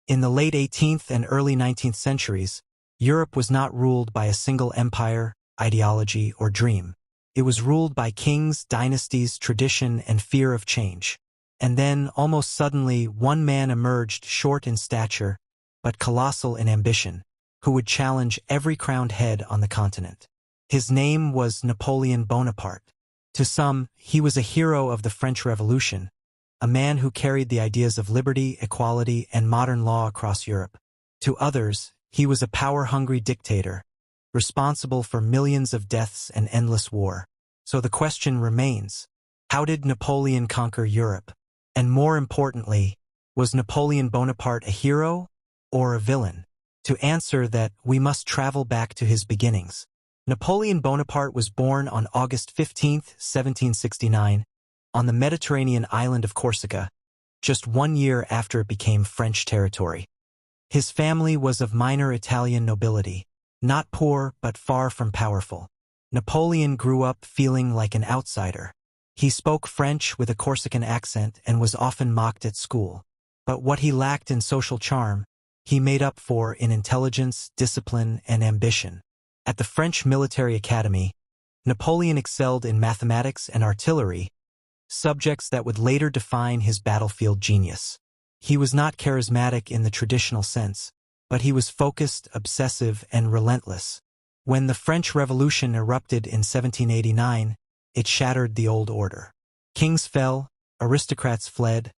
In the late 18th and early 19th centuries, Europe was not ruled by a single empire, ideology, or dream. It was ruled by kings, dynasties, tradition, and fear of change. And then, almost suddenly, one man emerged, short in stature, but colossal in ambition, who would challenge every crowned head on the continent. His name was Napoleon Bonaparte. To some, he was a hero of the French Revolution, a man who carried the ideas of liberty, equality, and modern law across Europe. To others, he was a power-hungry dictator, responsible for millions of deaths and endless war. So the question remains, how did Napoleon conquer Europe? And more importantly, was Napoleon Bonaparte a hero or a villain? To answer that, we must travel back to his beginnings. Napoleon Bonaparte was born on August 15, 1769, on the Mediterranean island of Corsica, just 1 year after it became French territory. His family was of minor Italian nobility, not poor but far from powerful. Napoleon grew up feeling like an outsider. He spoke French with a Corsican accent and was often mocked at school. But what he lacked in social charm, he made up for in intelligence, discipline, and ambition. At the French Military Academy, Napoleon excelled in mathematics and artillery, subjects that would later define his battlefield genius. He was not charismatic in the traditional sense, but he was focused, obsessive, and relentless. When the French Revolution erupted in 1789, it shattered the old order. Kings fell, aristocrats fled,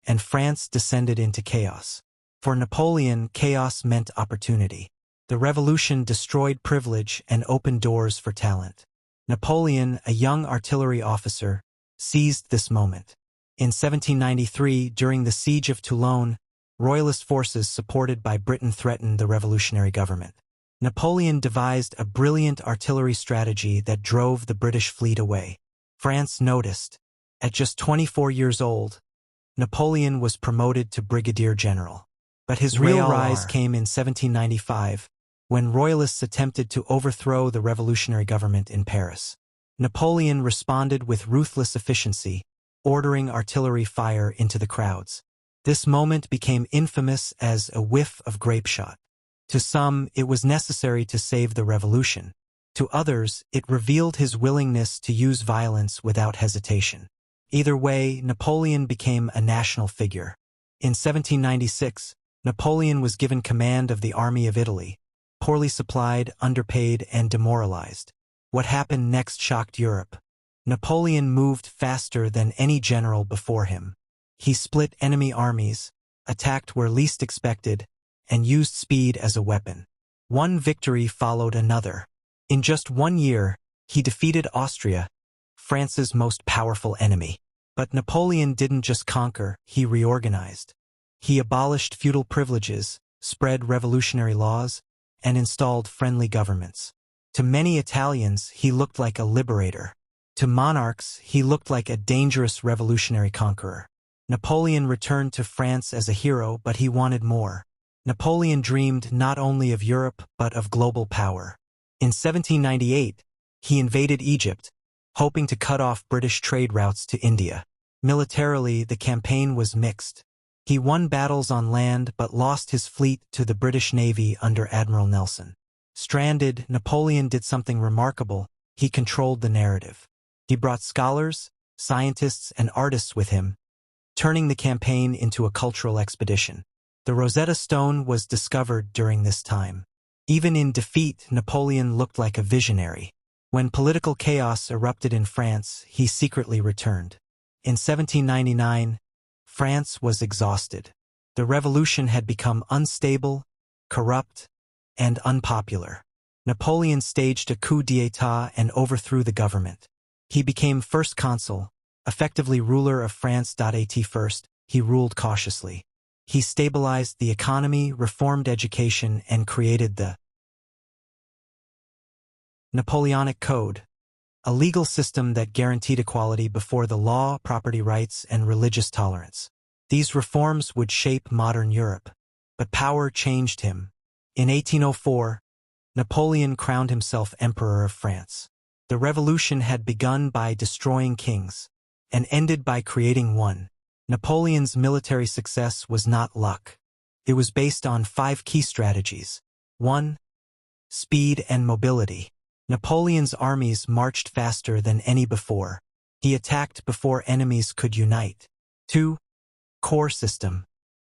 and France descended into chaos. For Napoleon, chaos meant opportunity. The revolution destroyed privilege and opened doors for talent. Napoleon, a young artillery officer, seized this moment. In 1793, during the siege of Toulon, royalist forces supported by Britain threatened the revolutionary government. Napoleon devised a brilliant artillery strategy that drove the British fleet away. France noticed. At just 24 years old, Napoleon was promoted to brigadier general. But his real rise came in 1795, when royalists attempted to overthrow the revolutionary government in Paris. Napoleon responded with ruthless efficiency, ordering artillery fire into the crowds. This moment became infamous as a whiff of grapeshot. To some, it was necessary to save the revolution. To others, it revealed his willingness to use violence without hesitation. Either way, Napoleon became a national figure. In 1796, Napoleon was given command of the Army of Italy, poorly supplied, underpaid, and demoralized. What happened next shocked Europe. Napoleon moved faster than any general before him. He split enemy armies, attacked where least expected, and used speed as a weapon. One victory followed another. In just 1 year, he defeated Austria, France's most powerful enemy. But Napoleon didn't just conquer, he reorganized. He abolished feudal privileges, spread revolutionary laws, and installed friendly governments. To many Italians, he looked like a liberator. To monarchs, he looked like a dangerous revolutionary conqueror. Napoleon returned to France as a hero, but he wanted more. Napoleon dreamed not only of Europe, but of global power. In 1798, he invaded Egypt, hoping to cut off British trade routes to India. Militarily, the campaign was mixed. He won battles on land but lost his fleet to the British Navy under Admiral Nelson. Stranded, Napoleon did something remarkable. He controlled the narrative. He brought scholars, scientists, and artists with him, turning the campaign into a cultural expedition. The Rosetta Stone was discovered during this time. Even in defeat, Napoleon looked like a visionary. When political chaos erupted in France, he secretly returned. In 1799, France was exhausted. The revolution had become unstable, corrupt, and unpopular. Napoleon staged a coup d'état and overthrew the government. He became first consul, effectively ruler of France. At first, he ruled cautiously. He stabilized the economy, reformed education, and created the Napoleonic Code, a legal system that guaranteed equality before the law, property rights, and religious tolerance. These reforms would shape modern Europe. But power changed him. In 1804, Napoleon crowned himself Emperor of France. The revolution had begun by destroying kings, and ended by creating one. Napoleon's military success was not luck. It was based on 5 key strategies. 1. Speed and mobility. Napoleon's armies marched faster than any before. He attacked before enemies could unite. 2. Corps system.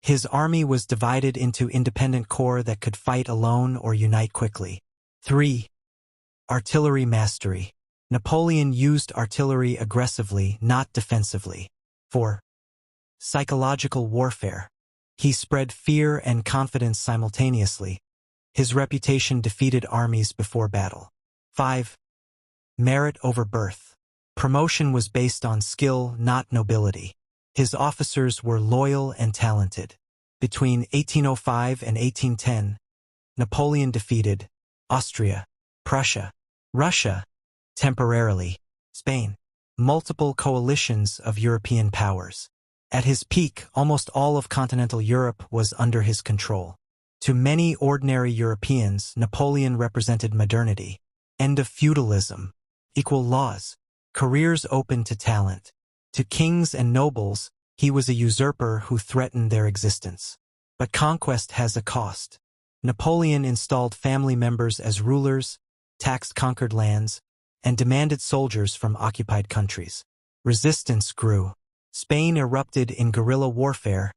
His army was divided into independent corps that could fight alone or unite quickly. 3. Artillery mastery. Napoleon used artillery aggressively, not defensively. 4. Psychological warfare. He spread fear and confidence simultaneously. His reputation defeated armies before battle. 5. Merit over birth. Promotion was based on skill, not nobility. His officers were loyal and talented. Between 1805 and 1810, Napoleon defeated Austria, Prussia, Russia, temporarily, Spain, multiple coalitions of European powers. At his peak, almost all of continental Europe was under his control. To many ordinary Europeans, Napoleon represented modernity. End of feudalism. Equal laws. Careers open to talent. To kings and nobles, he was a usurper who threatened their existence. But conquest has a cost. Napoleon installed family members as rulers, taxed conquered lands, and demanded soldiers from occupied countries. Resistance grew. Spain erupted in guerrilla warfare,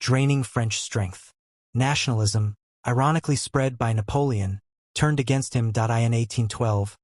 draining French strength. Nationalism, ironically spread by Napoleon, turned against him. In 1812,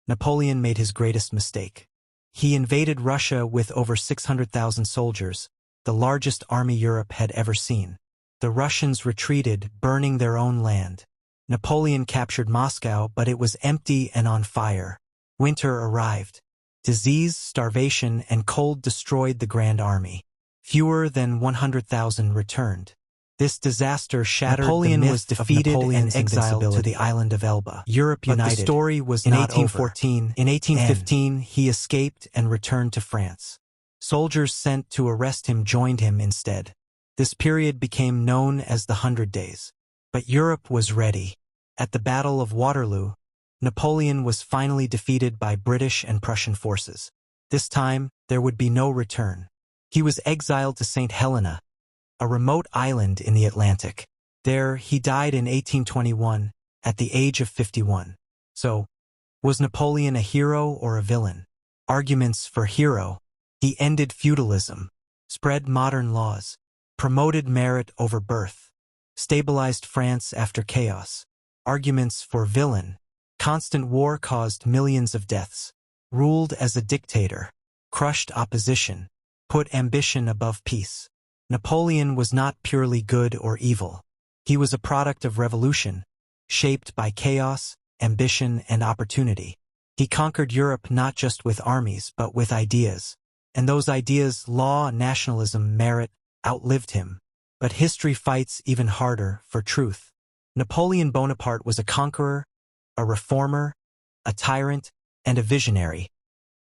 Napoleon made his greatest mistake. He invaded Russia with over 600,000 soldiers, the largest army Europe had ever seen. The Russians retreated, burning their own land. Napoleon captured Moscow, but it was empty and on fire. Winter arrived. Disease, starvation, and cold destroyed the Grand Army. Fewer than 100,000 returned. This disaster shattered Napoleon the myth was defeated of Napoleon's and exiled invincibility. to the island of Elba. Europe But united. the story was in not 1814. over. In 1815, he escaped and returned to France. Soldiers sent to arrest him joined him instead. This period became known as the 100 Days. But Europe was ready. At the Battle of Waterloo, Napoleon was finally defeated by British and Prussian forces. This time, there would be no return. He was exiled to St. Helena, a remote island in the Atlantic. There, he died in 1821, at the age of 51. So, was Napoleon a hero or a villain? Arguments for hero. He ended feudalism, spread modern laws, promoted merit over birth, stabilized France after chaos. Arguments for villain. Constant war caused millions of deaths, ruled as a dictator, crushed opposition, put ambition above peace. Napoleon was not purely good or evil. He was a product of revolution, shaped by chaos, ambition, and opportunity. He conquered Europe not just with armies but with ideas. And those ideas, law, nationalism, merit, outlived him. But history fights even harder for truth. Napoleon Bonaparte was a conqueror, a reformer, a tyrant, and a visionary,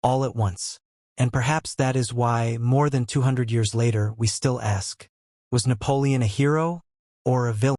all at once. And perhaps that is why, more than 200 years later, we still ask, was Napoleon a hero or a villain?